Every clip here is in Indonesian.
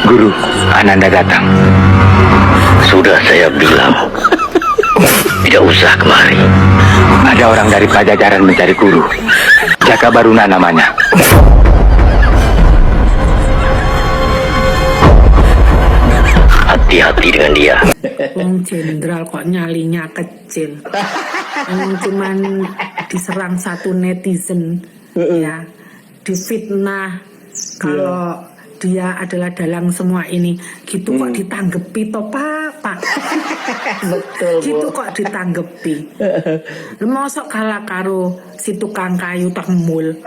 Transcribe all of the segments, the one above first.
Guru, Ananda datang. Sudah saya bilang, tidak usah kemari. Ada orang dari Pajajaran mencari guru. Jaka Baruna namanya. Hati-hati dengan dia. Wong jenderal kok nyalinya kecil. Cuman diserang satu netizen, ya, difitnah kalau dia adalah dalang semua ini, gitu kok ditanggepi toh pak. Betul, Gitu Bu. kok ditanggepi. Mosok kalah karo si tukang kayu temul.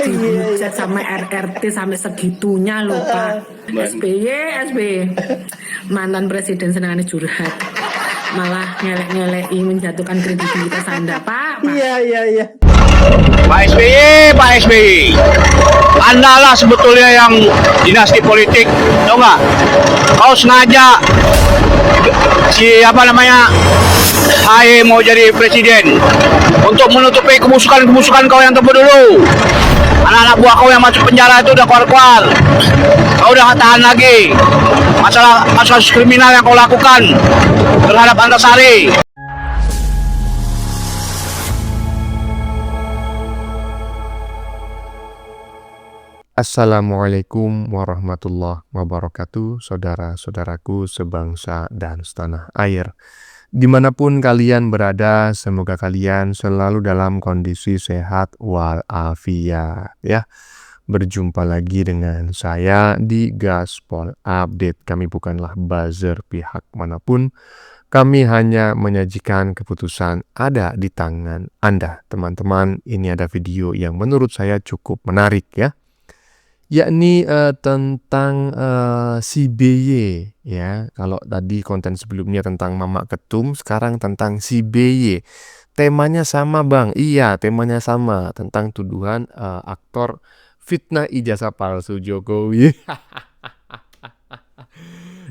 Dihujat sama RRT sampai segitunya loh pak. SBY mantan presiden senangannya curhat, malah ngelek-ngeleki menjatuhkan kredibilitas Anda pak. Iya. Pak SBY, Anda lah sebetulnya yang dinasti politik, tau nggak? Kau sengaja Haye mau jadi presiden untuk menutupi kemusukan kau yang terdahulu. Anak-anak buah kau yang masuk penjara itu udah keluar. Kau udah gak tahan lagi. Masalah kasus kriminal yang kau lakukan terhadap Antasari. Assalamualaikum warahmatullahi wabarakatuh, saudara-saudaraku sebangsa dan setanah air. Dimanapun kalian berada, semoga kalian selalu dalam kondisi sehat walafiat ya. Berjumpa lagi dengan saya di Gaspol Update. Kami bukanlah buzzer pihak manapun. Kami hanya menyajikan keputusan ada di tangan Anda. Teman-teman, ini ada video yang menurut saya cukup menarik ya. Yakni tentang si BY ya. Kalau tadi konten sebelumnya tentang Mamak Ketum, sekarang tentang si BY. Temanya sama bang, iya temanya sama, tentang tuduhan aktor fitnah ijazah palsu Jokowi.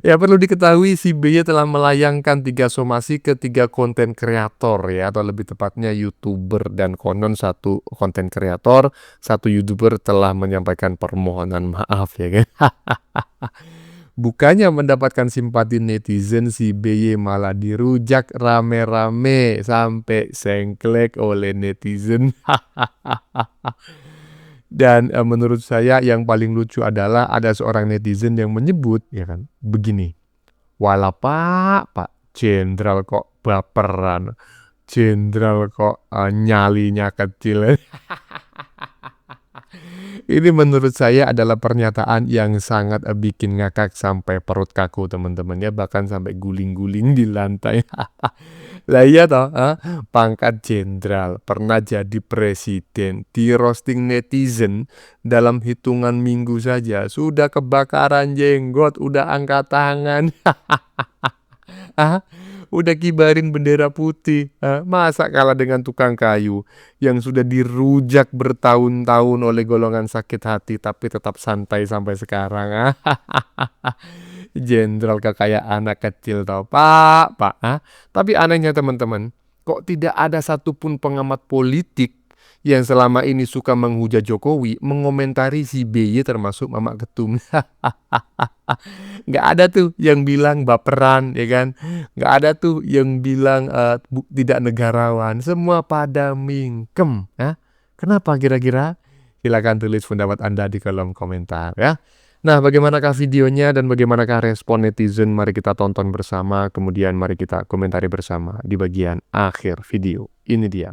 Ya, perlu diketahui si BY telah melayangkan 3 somasi ke 3 konten kreator ya, atau lebih tepatnya YouTuber, dan konon 1 konten kreator, 1 YouTuber telah menyampaikan permohonan maaf ya kan. Bukannya mendapatkan simpati netizen, si BY malah dirujak rame-rame sampai sengklek oleh netizen. Dan menurut saya yang paling lucu adalah ada seorang netizen yang menyebut ya kan begini, "Walah Pak Jenderal kok baperan, Jenderal kok nyalinya kecil." Ini menurut saya adalah pernyataan yang sangat bikin ngakak sampai perut kaku teman-teman ya, bahkan sampai guling-guling di lantai. Lah iya toh, pangkat jenderal, pernah jadi presiden, di roasting netizen dalam hitungan minggu saja sudah kebakaran jenggot, udah angkat tangan. Udah kibarin bendera putih. Masa kalah dengan tukang kayu yang sudah dirujak bertahun-tahun oleh golongan sakit hati tapi tetap santai sampai sekarang. Jenderal kayak anak kecil tau Pak. Tapi anehnya teman-teman, kok tidak ada satupun pengamat politik yang selama ini suka menghujat Jokowi mengomentari si BY termasuk Mamak Ketum. Nggak ada tuh yang bilang baperan ya kan, nggak ada tuh yang bilang tidak negarawan, semua pada mingkem ya. Kenapa kira-kira? Silakan tulis pendapat Anda di kolom komentar ya. Nah, bagaimanakah videonya dan bagaimanakah respon netizen? Mari kita tonton bersama, kemudian mari kita komentari bersama di bagian akhir video. Ini dia.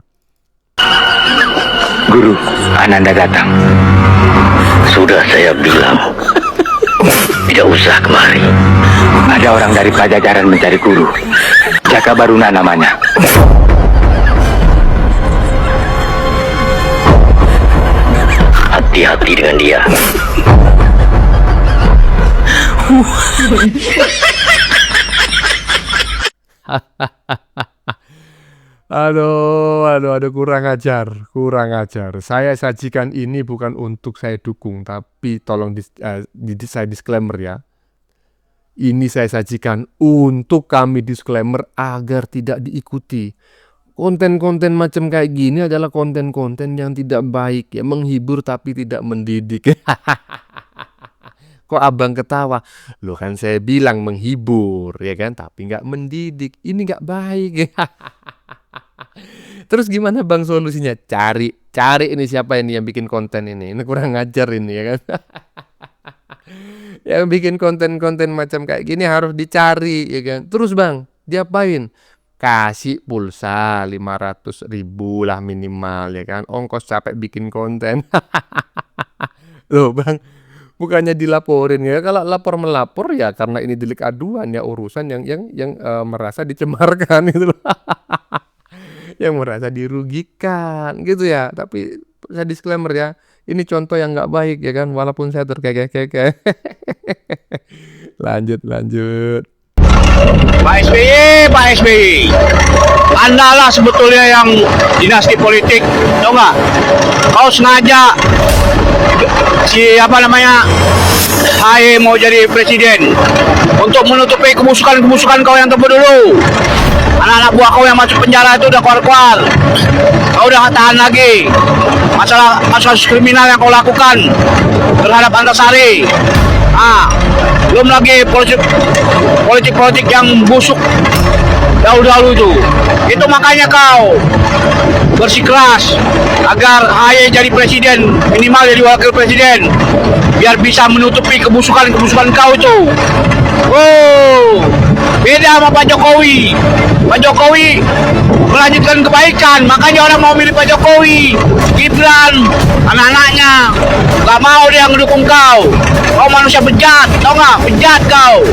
Guru, Ananda datang. Sudah saya bilang, tidak usah kemari. Ada orang dari Pajajaran mencari guru. Jaka Baruna namanya. Hati-hati dengan dia. Aduh, kurang ajar. Saya sajikan ini bukan untuk saya dukung, tapi tolong saya disclaimer ya. Ini saya sajikan untuk kami disclaimer agar tidak diikuti. Konten-konten macam kayak gini adalah konten-konten yang tidak baik ya, menghibur tapi tidak mendidik. Kok abang ketawa? Loh kan saya bilang menghibur, ya kan? Tapi nggak mendidik. Ini nggak baik. Terus gimana bang solusinya? Cari ini siapa ini yang bikin konten ini. Ini kurang ngajar ini, ya kan? Yang bikin konten-konten macam kayak gini harus dicari, ya kan? Terus bang, diapain? Kasih pulsa 500.000 lah minimal, ya kan? Ongkos capek bikin konten. Loh bang, bukannya dilaporin ya? Kalau lapor melapor ya karena ini delik aduan ya, urusan yang merasa dicemarkan gitu loh. Yang merasa dirugikan gitu ya. Tapi saya disclaimer ya, ini contoh yang nggak baik ya kan, walaupun saya terkekeh-kekeh. Lanjut. Pak SBY, Anda lah sebetulnya yang dinasti politik, tau nggak? Kau sengaja Haye mau jadi presiden untuk menutupi kebusukan kau yang terdahulu. Anak-anak buah kau yang masuk penjara itu udah keluar. Kau udah gak tahan lagi. Masalah kriminal yang kau lakukan terhadap Antasari. Belum lagi politik yang busuk dahulu itu. Itu makanya kau bersikeras agar Haye jadi presiden, minimal jadi wakil presiden, biar bisa menutupi kebusukan kau itu. Beda sama Pak Jokowi. Pak Jokowi melanjutkan kebaikan, makanya orang mau milih Pak Jokowi. Gibran, anak-anaknya gak mau dia ngedukung kau. Kau manusia bejat, tau gak? Bejat kau.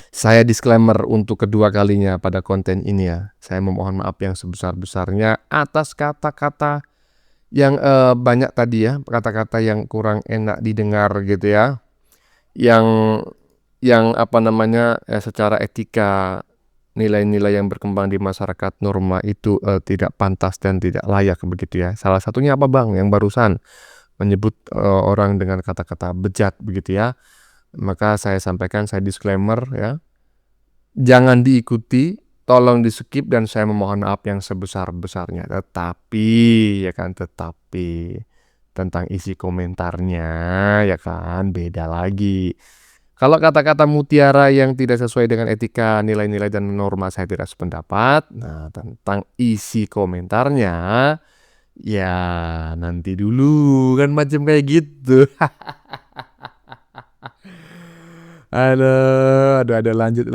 Saya disclaimer untuk kedua kalinya pada konten ini ya. Saya memohon maaf yang sebesar-besarnya atas kata-kata yang banyak tadi ya, kata-kata yang kurang enak didengar gitu ya. Yang secara etika, nilai-nilai yang berkembang di masyarakat norma itu tidak pantas dan tidak layak begitu ya. Salah satunya apa bang? Yang barusan menyebut orang dengan kata-kata bejat begitu ya. Maka saya sampaikan, saya disclaimer ya. Jangan diikuti, tolong di skip, dan saya memohon maaf yang sebesar-besarnya. Tetapi tentang isi komentarnya ya kan beda lagi. Kalau kata-kata mutiara yang tidak sesuai dengan etika, nilai-nilai dan norma, saya tidak sependapat. Nah, tentang isi komentarnya ya nanti dulu kan, macam kayak gitu. Ada lanjut.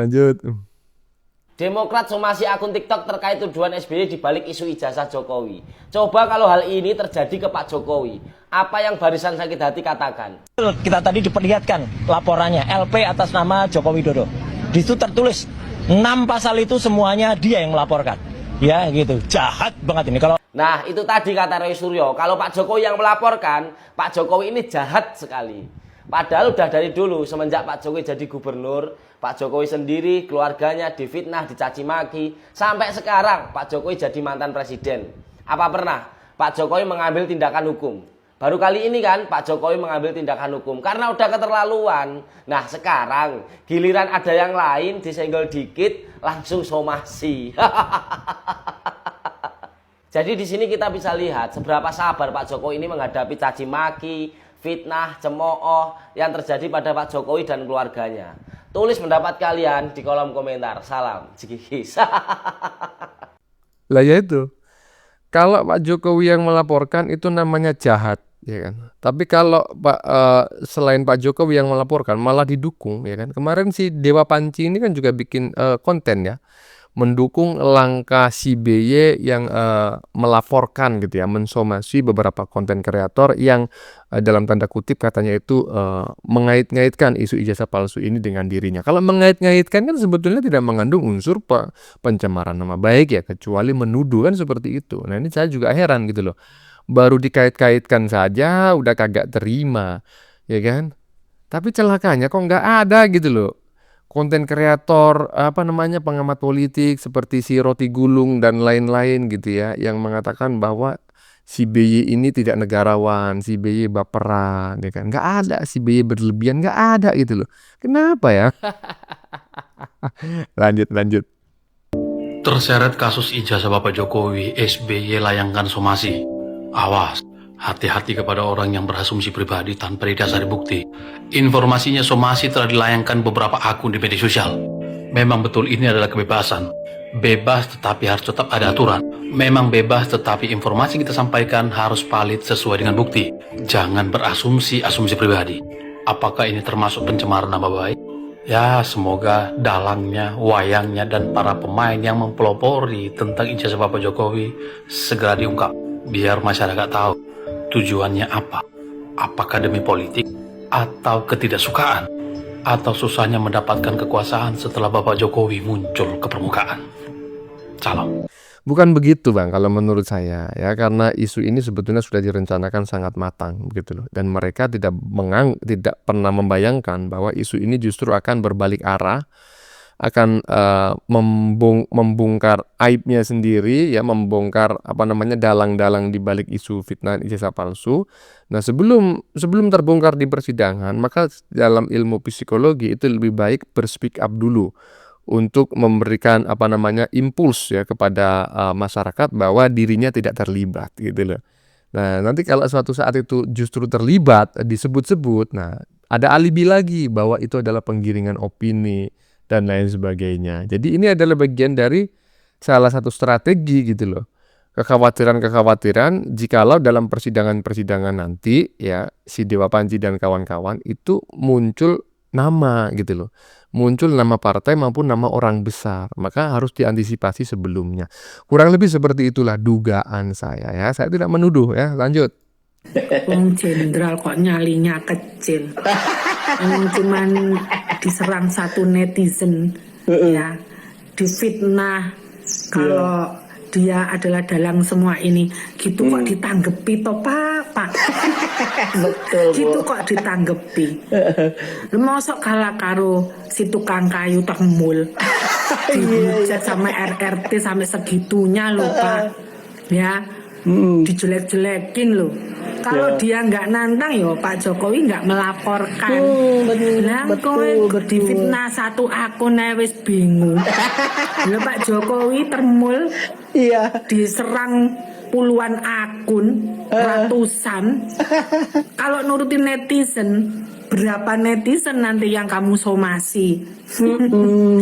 Demokrat somasi akun TikTok terkait tuduhan SBY dibalik isu ijazah Jokowi. Coba kalau hal ini terjadi ke Pak Jokowi, apa yang barisan sakit hati katakan? Kita tadi diperlihatkan laporannya LP atas nama Joko Widodo. Di situ tertulis 6 pasal itu semuanya dia yang melaporkan. Ya gitu, jahat banget ini. Nah itu tadi kata Roy Suryo, kalau Pak Jokowi yang melaporkan, Pak Jokowi ini jahat sekali. Padahal udah dari dulu, semenjak Pak Jokowi jadi gubernur, Pak Jokowi sendiri, keluarganya difitnah, dicaci maki. Sampai sekarang Pak Jokowi jadi mantan presiden. Apa pernah Pak Jokowi mengambil tindakan hukum? Baru kali ini kan Pak Jokowi mengambil tindakan hukum karena udah keterlaluan. Nah sekarang giliran ada yang lain disenggol dikit langsung somasi. Jadi di sini kita bisa lihat seberapa sabar Pak Jokowi ini menghadapi caci maki, fitnah, cemooh yang terjadi pada Pak Jokowi dan keluarganya. Tulis pendapat kalian di kolom komentar. Salam Jigigis. Lah ya itu. Kalau Pak Jokowi yang melaporkan itu namanya jahat, ya kan. Tapi kalau selain Pak Jokowi yang melaporkan malah didukung, ya kan. Kemarin si Dewa Panci ini kan juga bikin konten ya, mendukung langkah si BY yang melaporkan gitu ya, mensomasi beberapa konten kreator yang dalam tanda kutip katanya itu mengait-ngaitkan isu ijazah palsu ini dengan dirinya. Kalau mengait-ngaitkan kan sebetulnya tidak mengandung unsur pencemaran nama baik ya, kecuali menuduh kan seperti itu. Nah ini saya juga heran gitu loh, baru dikait-kaitkan saja udah kagak terima, ya kan. Tapi celakanya kok nggak ada gitu loh konten kreator pengamat politik seperti si Roti Gulung dan lain-lain gitu ya, yang mengatakan bahwa si BY ini tidak negarawan, si BY baperan, ya kan. Nggak ada, si BY berlebihan, nggak ada gitu loh. Kenapa ya? Lanjut. Terseret kasus ijazah Bapak Jokowi, SBY layangkan somasi. Awas, Hati-hati kepada orang yang berasumsi pribadi tanpa didasari bukti. Informasinya somasi telah dilayangkan beberapa akun di media sosial. Memang betul ini adalah kebebasan. Bebas tetapi harus tetap ada aturan. Memang bebas tetapi informasi kita sampaikan harus valid sesuai dengan bukti. Jangan berasumsi pribadi. Apakah ini termasuk pencemaran nama baik? Ya, semoga dalangnya, wayangnya, dan para pemain yang mempelopori tentang ijazah Bapak Jokowi segera diungkap. Biar masyarakat tahu tujuannya apa. Apakah demi politik atau ketidaksukaan? Atau susahnya mendapatkan kekuasaan setelah Bapak Jokowi muncul ke permukaan? Salam. Bukan begitu Bang, kalau menurut saya ya, karena isu ini sebetulnya sudah direncanakan sangat matang begitu loh, dan mereka tidak pernah membayangkan bahwa isu ini justru akan berbalik arah, akan membongkar aibnya sendiri ya, membongkar dalang-dalang di balik isu fitnah ijazah palsu. Nah, sebelum terbongkar di persidangan, maka dalam ilmu psikologi itu lebih baik berspeak up dulu untuk memberikan impuls ya kepada masyarakat bahwa dirinya tidak terlibat gitu loh. Nah, nanti kalau suatu saat itu justru terlibat, disebut-sebut, nah ada alibi lagi bahwa itu adalah penggiringan opini dan lain sebagainya. Jadi ini adalah bagian dari salah satu strategi gitu loh. Kekhawatiran jikalau dalam persidangan nanti ya si Dewa Panji dan kawan-kawan itu muncul nama gitu loh. Muncul nama partai maupun nama orang besar, maka harus diantisipasi sebelumnya. Kurang lebih seperti itulah dugaan saya ya. Saya tidak menuduh ya. Lanjut. Wong jenderal kok nyalinya kecil. Cuman diserang satu netizen ya, difitnah kalau dia adalah dalang semua ini, gitu kok ditanggepi toh Pak. Betul, gitu Bu. kok ditanggepi. Mosok kalah karo si tukang kayu temul. Dihujat sama RRT sampai segitunya loh Pak. Ya, dijelek-jelekin loh. Kalau dia nggak nantang ya Pak Jokowi nggak melaporkan. Lah kowe difitnah satu akun wis bingung. Lah Pak Jokowi termul, Iya. diserang puluhan akun, ratusan. Kalau nurutin netizen, berapa netizen nanti yang kamu somasi?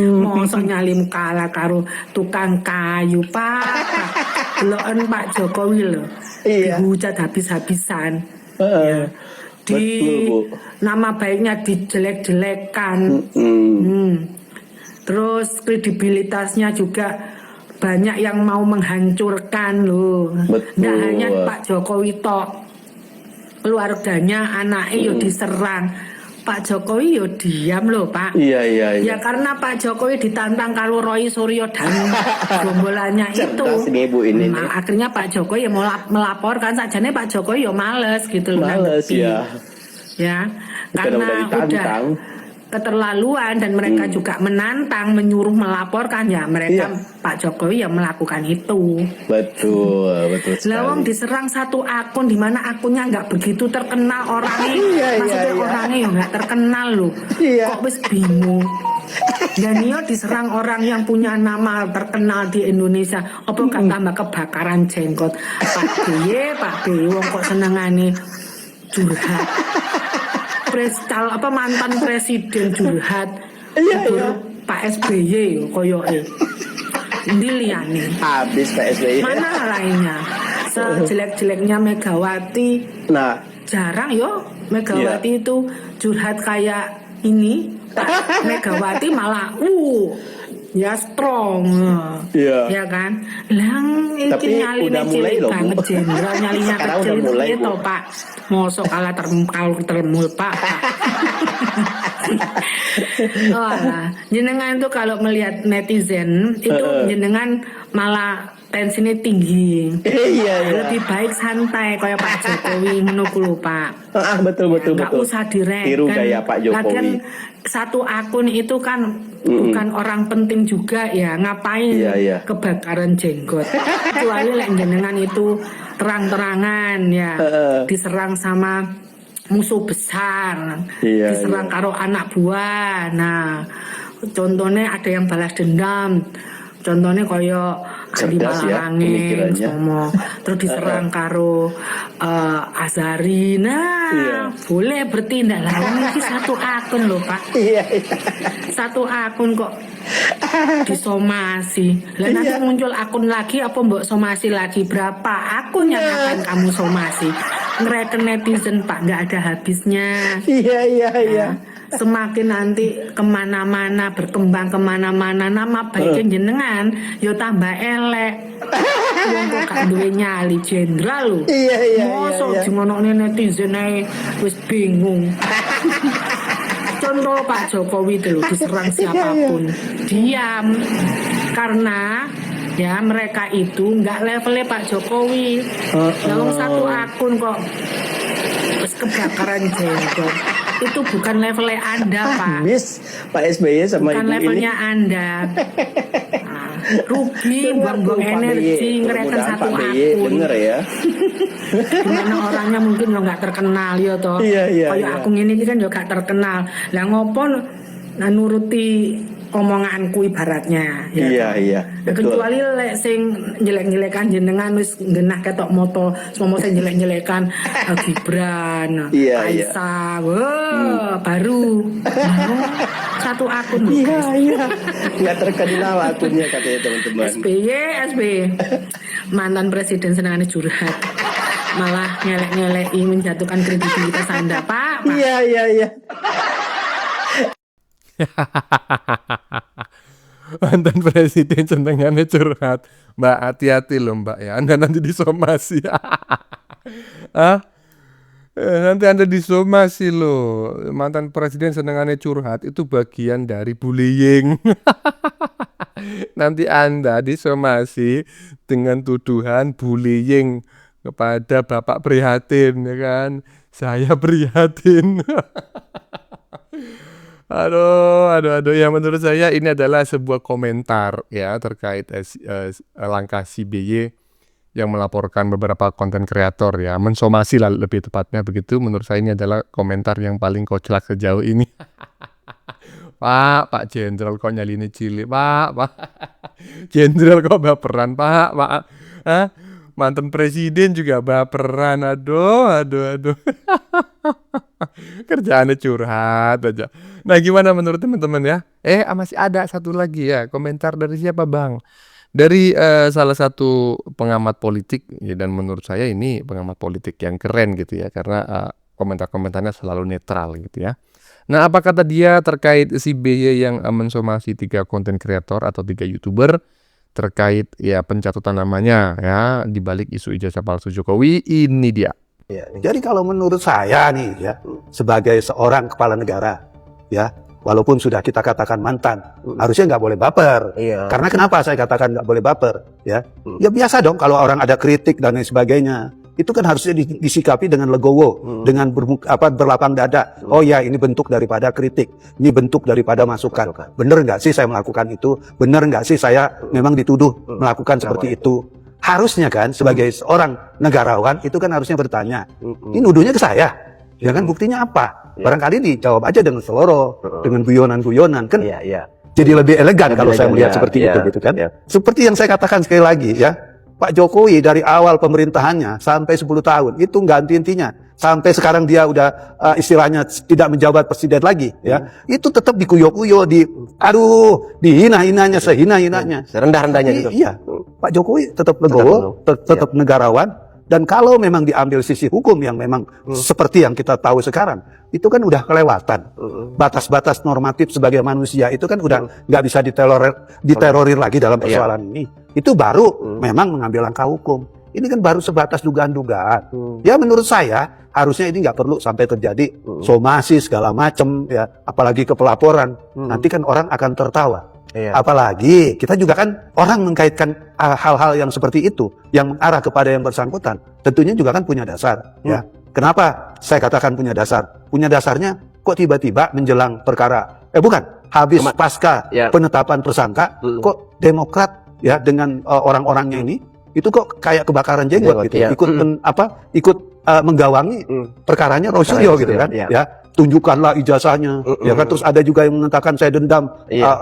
Mosok nyalimu kalah karo tukang kayu Pak. Deloken Pak Jokowi loh. Iya. Dihujat habis-habisan. Ya. Di Betul, Bu. nama baiknya dijelek-jelekan. Terus kredibilitasnya juga banyak yang mau menghancurkan loh. Betul. Nggak hanya Pak Jokowi tok, keluarganya, anaknya yo diserang. Pak Jokowi yo diam loh Pak. Iya. Ya karena Pak Jokowi ditantang karo Roy Suryo dan gombolannya itu. Cerdas nih, Bu, ini nih. Nah, akhirnya Pak Jokowi ya melaporkan, sajane Pak Jokowi ya males gitu loh. Males nanggepi. ya. Ya, Karena karena udah ditantang. keterlaluan dan mereka juga menantang, menyuruh melaporkan ya, mereka Pak Jokowi yang melakukan itu. Betul Lah wong sekali. diserang satu akun di mana akunnya nggak begitu terkenal orangnya, maksudnya orangnya ya nggak terkenal loh. Iya. Kok wis bingung. Dan dia diserang orang yang punya nama terkenal di Indonesia. Apa gak tambah kebakaran jenggot? Pak BY wong kok senengane curhat. Mantan presiden curhat. Iya. Pak SBY yo koyoke. Endi liyane? Habis Pak SBY. Mana lainnya? Sejelek-jeleknya Megawati, Nah, jarang yo Megawati itu curhat kayak ini. Pak Megawati malah ya strong. Iya. Ya kan? Lang Tapi iki nyaline udah mulai cilik loh, Bu. banget jenderal nyalinya Sekarang kecil udah mulai, itu Bu. Pak. Mosok kalah termul Pak. Wah, jenengan tuh kalau melihat netizen itu jenengan malah tensinya tinggi. Iya. Lebih baik santai kayak Pak Jokowi ngono ku lho, Pak. Betul. Nggak usah direk. Tiru gaya Pak Jokowi. Lagian satu akun itu kan bukan orang penting juga ya. Ngapain Iya. kebakaran jenggot? Kecuali lek jenengan itu terang-terangan ya. Diserang sama musuh besar. Iya, Diserang karo anak buah. Nah, contohnya ada yang balas dendam. Contohnya kaya Andi Cerdas ya Malarangeng, pemikirannya. Somo, terus diserang karo Azhari. Nah, Iya. boleh bertindak lah. Ini satu akun loh Pak. Iya. Satu akun kok disomasi. Lah nanti muncul akun lagi apa mbok somasi lagi? Berapa akun yang akan kamu somasi? Ngereken netizen Pak, nggak ada habisnya. Iya. Semakin nanti kemana-mana, berkembang kemana-mana, nama baiknya jenengan yo tambah elek. Wong kok gak duwe nyali jenderal lho. Iya. Mosok dingonokne netizen ae wis bingung. Contoh Pak Jokowi itu loh, diserang siapapun diam, karena ya mereka itu nggak levelnya Pak Jokowi. Lalu satu akun kok terus kebakaran jenggot, itu bukan levelnya Anda Pak, Miss Pak SBY sama bukan ibu levelnya ini. Anda. Rugi buang-buang energi ngereken satu akun. Denger ya. Gimana orangnya mungkin lo nggak terkenal ya toh. Iya. Kayak aku ini kan juga gak terkenal. Lah ngopo nuruti omonganku ibaratnya. Ya. Iya. Nah, kecuali lek sing jelek-jelekan jenengan wis genah ketok moto, semua sing jelek-jelekan Gibran, Iya. Kaisang, baru satu akun. Iya. Nggak terkenal akunnya katanya teman-teman. SBY mantan presiden senangannya curhat, malah ngelek-ngeleki menjatuhkan kredibilitas Anda Pak. Iya. Mantan presiden senengannya curhat. Mbak, hati-hati loh Mbak ya. Anda nanti disomasi. Nanti Anda disomasi loh. Mantan presiden senengannya curhat itu bagian dari bullying. Nanti Anda disomasi dengan tuduhan bullying kepada Bapak Prihatin, ya kan? Saya prihatin. Aduh. Ya menurut saya ini adalah sebuah komentar ya terkait langkah si BY yang melaporkan beberapa konten kreator ya, mensomasi lah lebih tepatnya begitu. Menurut saya ini adalah komentar yang paling kocak sejauh ini. Pak Jenderal kok nyalini cilik, Pak. Jenderal kok baperan, Pak. Hah? Mantan presiden juga baperan, aduh. Kerjaannya curhat aja. Nah, gimana menurut teman-teman ya? Masih ada satu lagi ya, komentar dari siapa Bang? Dari salah satu pengamat politik ya, dan menurut saya ini pengamat politik yang keren gitu ya, karena komentar-komentarnya selalu netral gitu ya. Nah, apa kata dia terkait si BY yang mensomasi 3 konten kreator atau 3 YouTuber terkait ya pencatutan namanya ya di balik isu ijazah palsu Jokowi? Ini dia. Ya, jadi kalau menurut saya nih ya, sebagai seorang kepala negara ya, walaupun sudah kita katakan mantan, harusnya nggak boleh baper. Iya. Karena kenapa saya katakan nggak boleh baper? Ya biasa dong kalau orang ada kritik dan lain sebagainya. Itu kan harusnya disikapi dengan legowo, dengan berlapang dada. Oh ya, ini bentuk daripada kritik, ini bentuk daripada masukan. Bener nggak sih saya melakukan itu? Bener nggak sih saya memang dituduh melakukan seperti itu? Harusnya kan sebagai seorang negarawan itu kan harusnya bertanya, ini nuduhnya ke saya, ya kan buktinya apa? Barangkali dijawab aja dengan seloroh, dengan guyonan-guyonan kan? Jadi lebih elegan kalau saya melihat seperti itu gitu kan? Seperti yang saya katakan sekali lagi ya, Pak Jokowi dari awal pemerintahannya sampai 10 tahun itu nggak henti-hentinya. Sampai sekarang dia udah istilahnya tidak menjabat presiden lagi ya. Itu tetap dikuyo-kuyo, dihina-hinanya, sehina-hinanya. Serendah-rendahnya gitu. Iya. Pak Jokowi tetap legowo, tetap negarawan, dan kalau memang diambil sisi hukum yang memang seperti yang kita tahu sekarang, itu kan udah kelewatan. Batas-batas normatif sebagai manusia itu kan udah nggak bisa diterorir lagi dalam persoalan ini. Itu baru memang mengambil langkah hukum. Ini kan baru sebatas dugaan-dugaan. Ya menurut saya harusnya ini nggak perlu sampai terjadi somasi segala macam ya, apalagi ke pelaporan. Nanti kan orang akan tertawa. Apalagi kita juga kan orang mengkaitkan hal-hal yang seperti itu yang mengarah kepada yang bersangkutan, tentunya juga kan punya dasar ya. Kenapa saya katakan punya dasar? Punya dasarnya kok tiba-tiba menjelang perkara habis pasca penetapan tersangka, kok Demokrat ya dengan orang-orangnya ini itu kok kayak kebakaran jenggot gitu, ikut menggawangi perkaranya Roy Suryo gitu kan ya. tunjukkanlah ijazahnya, ya kan. Terus ada juga yang mengatakan saya dendam.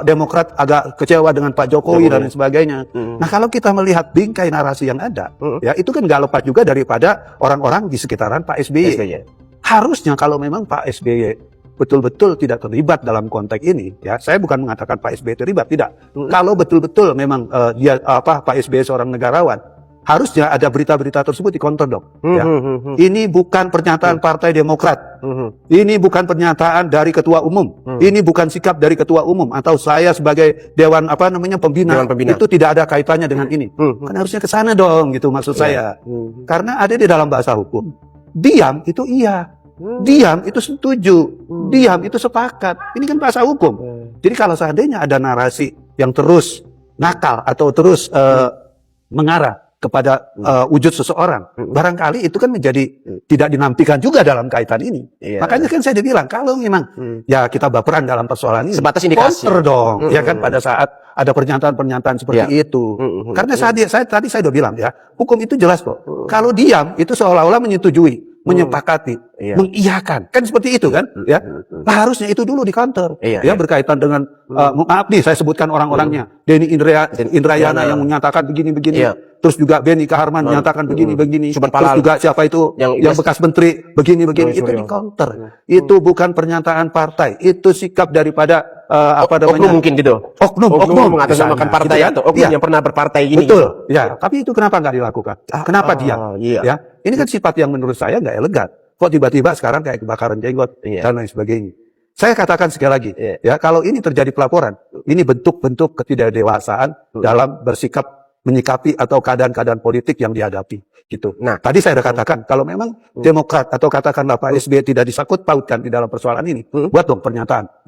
Demokrat agak kecewa dengan Pak Jokowi dan lain sebagainya. Nah, kalau kita melihat bingkai narasi yang ada, ya itu kan nggak lepas juga daripada orang-orang di sekitaran Pak SBY. Harusnya kalau memang Pak SBY betul-betul tidak terlibat dalam konteks ini, ya saya bukan mengatakan Pak SBY terlibat, tidak. Kalau betul-betul memang Pak SBY seorang negarawan, harusnya ada berita-berita tersebut dikonter dong. Ya. Ini bukan pernyataan Partai Demokrat. Ini bukan pernyataan dari Ketua Umum. Ini bukan sikap dari Ketua Umum atau saya sebagai Dewan Pembina. Itu tidak ada kaitannya dengan ini. Kan harusnya ke sana dong gitu maksud saya. Karena ada di dalam bahasa hukum. Diam itu iya. Diam itu setuju. Diam itu sepakat. Ini kan bahasa hukum. Jadi kalau seandainya ada narasi yang terus nakal atau terus mengarah kepada wujud seseorang, barangkali itu kan menjadi tidak dinampikan juga dalam kaitan ini. Makanya kan saya bilang kalau memang ya kita baperan dalam persoalan ini, sebatas indikasi counter dong, ya kan pada saat ada pernyataan-pernyataan seperti itu. Karena tadi saya udah bilang ya, hukum itu jelas kok. Kalau diam itu seolah-olah menyetujui, menyepakati, mengiyakan, kan seperti itu kan? Ya, nah, harusnya itu dulu di counter. Ya berkaitan dengan maaf nih saya sebutkan orang-orangnya, Denny Indrayana yang menyatakan begini-begini. Terus juga Benny Kaharman menyatakan begini-begini. Terus juga siapa itu yang bekas menteri begini-begini. Itu di counter. Itu bukan pernyataan partai. Itu sikap daripada oknum mungkin gitu. Oknum mengatasnamakan partai atau oknum yang pernah berpartai ini. Betul. Gitu. Ya, tapi itu kenapa nggak dilakukan? Kenapa diam? Ya, ini kan sifat yang menurut saya nggak elegan. Kok tiba-tiba sekarang kayak kebakaran jenggot dan lain sebagainya. Saya katakan sekali lagi, ya kalau ini terjadi pelaporan, ini bentuk-bentuk ketidakdewasaan dalam bersikap menyikapi atau keadaan-keadaan politik yang dihadapi gitu. Nah, tadi saya sudah katakan kalau memang Demokrat atau katakanlah Pak SBY tidak disangkut pautkan di dalam persoalan ini, buat dong pernyataan,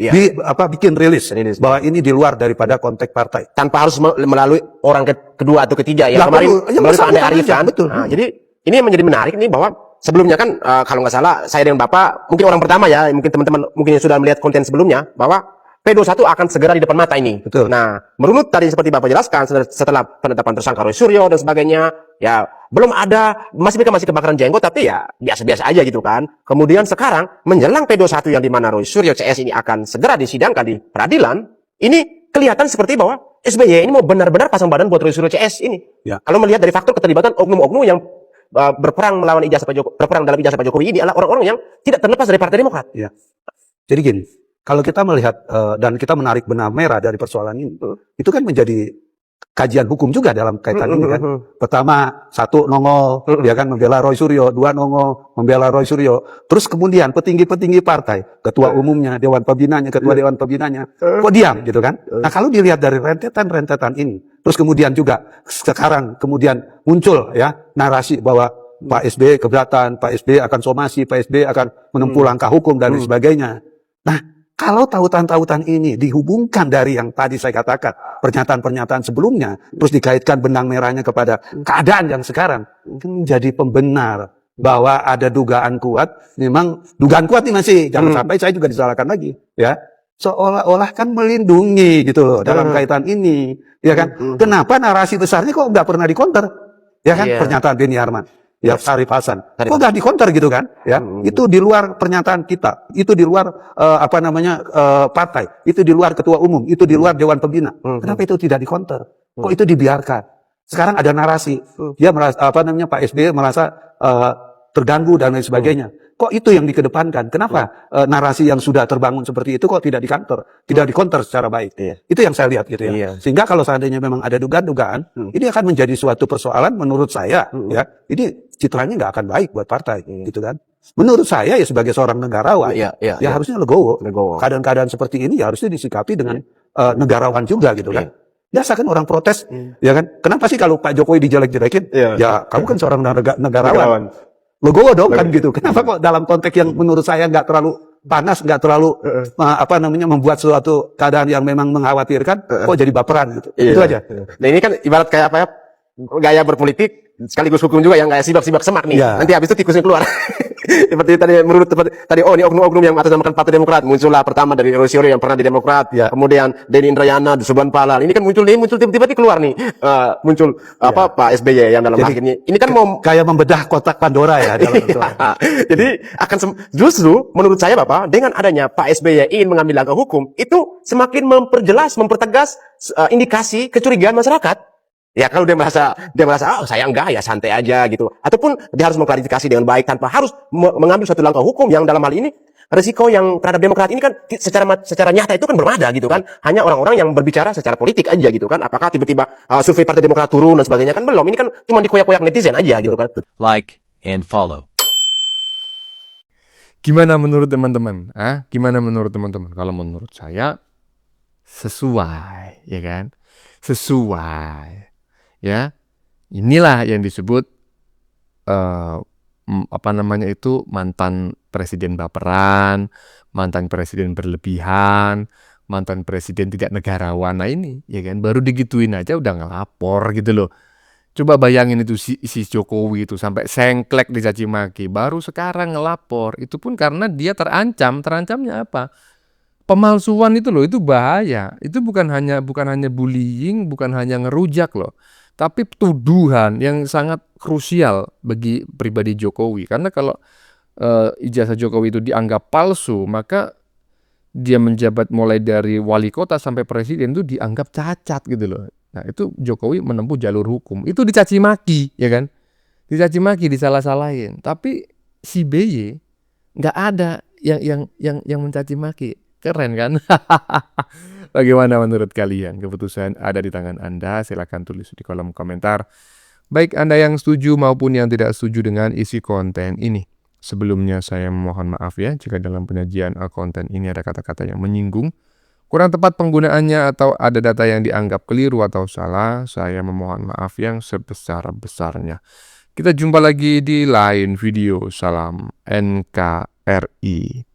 bikin rilis bahwa ini di luar daripada konteks partai, tanpa harus melalui orang kedua atau ketiga yang kemarin melalui Pak Andi Arief kan. Betul. Nah, jadi ini yang menjadi menarik nih bahwa sebelumnya kan kalau nggak salah saya dengan Bapak mungkin orang pertama ya, mungkin teman-teman mungkin yang sudah melihat konten sebelumnya bahwa P21 akan segera di depan mata ini. Betul. Nah, merunut tadi seperti Bapak jelaskan setelah penetapan tersangka Roy Suryo dan sebagainya, ya belum ada, masih kebakaran jenggot, tapi ya biasa-biasa aja gitu kan. Kemudian sekarang menjelang P21 yang dimana Roy Suryo CS ini akan segera disidangkan di peradilan, ini kelihatan seperti bahwa SBY ini mau benar-benar pasang badan buat Roy Suryo CS ini. Ya. Kalau melihat dari faktor keterlibatan oknum-oknum yang berperang melawan ijazah Pak Jokowi, berperang dalam ijazah Pak Jokowi ini adalah orang-orang yang tidak terlepas dari Partai Demokrat. Ya. Jadi gini. Kalau kita melihat dan kita menarik benang merah dari persoalan ini, itu kan menjadi kajian hukum juga dalam kaitan ini kan. Pertama, satu nongol, dia kan membela Roy Suryo, dua nongol, membela Roy Suryo. Terus kemudian petinggi-petinggi partai, ketua umumnya, dewan pembinanya, ketua dewan pembinanya, kok diam gitu kan. Nah kalau dilihat dari rentetan-rentetan ini, terus kemudian juga sekarang kemudian muncul ya narasi bahwa Pak SBY keberatan, Pak SBY akan somasi, Pak SBY akan menempuh langkah hukum dan lain sebagainya. Nah, kalau tautan-tautan ini dihubungkan dari yang tadi saya katakan, pernyataan-pernyataan sebelumnya, terus dikaitkan benang merahnya kepada keadaan yang sekarang, mungkin menjadi pembenar bahwa ada dugaan kuat, memang dugaan kuat ini masih, jangan sampai saya juga disalahkan lagi, ya. Seolah-olah kan melindungi gitu loh dalam kaitan ini, ya kan. Kenapa narasi besarnya kok nggak pernah dikonter, ya kan, pernyataan Benny Arman. Ya, Sarif Hasan. Kok nggak dikonter gitu kan? Ya, itu di luar pernyataan kita, itu di luar partai, itu di luar ketua umum, itu di luar dewan pembina. Kenapa itu tidak dikonter? Kok itu dibiarkan? Sekarang ada narasi, dia merasa Pak SBY merasa terganggu dan lain sebagainya. Kok itu yang dikedepankan? Kenapa narasi yang sudah terbangun seperti itu kok tidak dikonter secara baik? Itu yang saya lihat gitu ya. Sehingga kalau seandainya memang ada dugaan-dugaan, ini akan menjadi suatu persoalan menurut saya ya. Ini citranya nggak akan baik buat partai gitu kan. Menurut saya ya sebagai seorang negarawan ya harusnya legowo. Keadaan-keadaan seperti ini ya harusnya disikapi dengan negarawan juga gitu kan. Biasa kan orang protes ya kan. Kenapa sih kalau Pak Jokowi dijelek-jelekin? Ya kamu kan seorang negarawan. Legowo dong kan gitu. Kenapa kok dalam konteks yang menurut saya nggak terlalu panas, nggak terlalu membuat suatu keadaan yang memang mengkhawatirkan, kok jadi baperan gitu. Itu aja. Nah ini kan ibarat kayak apa ya, gaya berpolitik sekaligus hukum juga yang kayak sibak-sibak semak nih. Nanti habis itu tikusnya keluar. Seperti tadi menurut tadi ini oknum-oknum yang atasnamakan Partai Demokrat muncullah pertama dari Roy Suryo yang pernah di Demokrat, Ya. kemudian Denny Indrayana, Subhan Palal. Ini kan muncul tiba-tiba keluar nih muncul Pak SBY yang dalam Jadi, akhirnya ini kan mau kayak membedah kotak Pandora ya dalam itu. jadi justru menurut saya Bapak dengan adanya Pak SBY ingin mengambil langkah hukum itu semakin mempertegas indikasi kecurigaan masyarakat. Ya kalau dia merasa oh saya enggak ya santai aja gitu. Ataupun dia harus mengklarifikasi dengan baik tanpa harus mengambil suatu langkah hukum yang dalam hal ini resiko yang terhadap Demokrat ini kan secara nyata itu kan belum ada gitu kan. Hanya orang-orang yang berbicara secara politik aja gitu kan. Apakah tiba-tiba survei Partai Demokrat turun dan sebagainya kan belum. Ini kan cuma dikoyak-koyak netizen aja gitu kan. Like and follow. Gimana menurut teman-teman? Gimana menurut teman-teman? Kalau menurut saya sesuai, ya kan? Sesuai. Ya. Inilah yang disebut mantan presiden baperan, mantan presiden berlebihan, mantan presiden tidak negarawan. Nah ini, ya kan? Baru digituin aja udah ngelapor gitu loh. Coba bayangin itu si Jokowi itu sampai sengklek dicaci maki, baru sekarang ngelapor. Itu pun karena dia terancamnya apa? Pemalsuan itu loh, itu bahaya. Itu bukan hanya bullying, bukan hanya ngerujak loh, tapi tuduhan yang sangat krusial bagi pribadi Jokowi. Karena kalau ijazah Jokowi itu dianggap palsu, maka dia menjabat mulai dari wali kota sampai presiden itu dianggap cacat gitu loh. Nah itu Jokowi menempuh jalur hukum. Itu dicaci maki, ya kan? Dicaci maki, disalah-salahin. Tapi si BY nggak ada yang mencaci maki. Keren kan? Bagaimana menurut kalian? Keputusan ada di tangan Anda. Silakan tulis di kolom komentar. Baik Anda yang setuju maupun yang tidak setuju dengan isi konten ini. Sebelumnya saya mohon maaf ya jika dalam penyajian konten ini ada kata-kata yang menyinggung, kurang tepat penggunaannya atau ada data yang dianggap keliru atau salah. Saya memohon maaf yang sebesar-besarnya. Kita jumpa lagi di lain video. Salam NKRI.